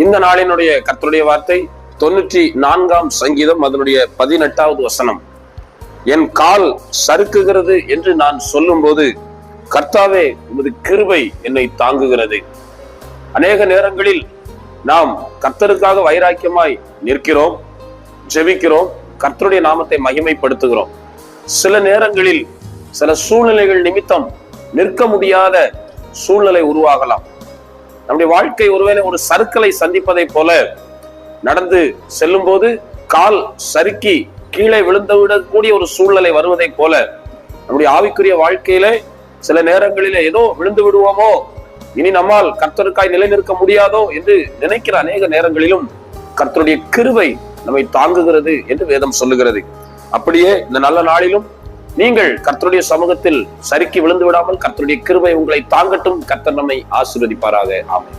இந்த நாளினுடைய கர்த்தருடைய வார்த்தை 94ஆம் சங்கீதம் அதனுடைய 18வது வசனம். என் கால் சறுக்குகிறது என்று நான் சொல்லும் போது கர்த்தாவே உமது கிருபை என்னை தாங்குகிறது. அநேக நேரங்களில் நாம் கர்த்தருக்காக வைராக்கியமாய் நிற்கிறோம், ஜெபிக்கிறோம், கர்த்தருடைய நாமத்தை மகிமைப்படுத்துகிறோம். சில நேரங்களில் சில சூழ்நிலைகள் நிமித்தம் நிற்க முடியாத சூழ்நிலை உருவாகலாம். நம்முடைய வாழ்க்கை ஒருவேளை ஒரு சறுக்கலை சந்திப்பதை போல நடந்து செல்லும் போது கால் சறுக்கி கீழே விழுந்து விடக்கூடிய ஒரு சூழ்நிலை வருவதை போல நம்முடைய ஆவிக்குரிய வாழ்க்கையில சில நேரங்களில ஏதோ விழுந்து விடுவோமோ, இனி நம்மால் கர்த்தருக்காய் நிலை நிற்க முடியாதோ என்று நினைக்கிற அநேக நேரங்களிலும் கர்த்தருடைய கிருபை நம்மை தாங்குகிறது என்று வேதம் சொல்லுகிறது. அப்படியே இந்த நல்ல நாளிலும் நீங்கள் கர்த்தருடைய சமூகத்தில் சறுக்கி விழுந்து விடாமல் கர்த்தருடைய கிருபை உங்களை தாங்கட்டும். கர்த்தர் நம்மை ஆசீர்வதிப்பாராக. ஆமென்.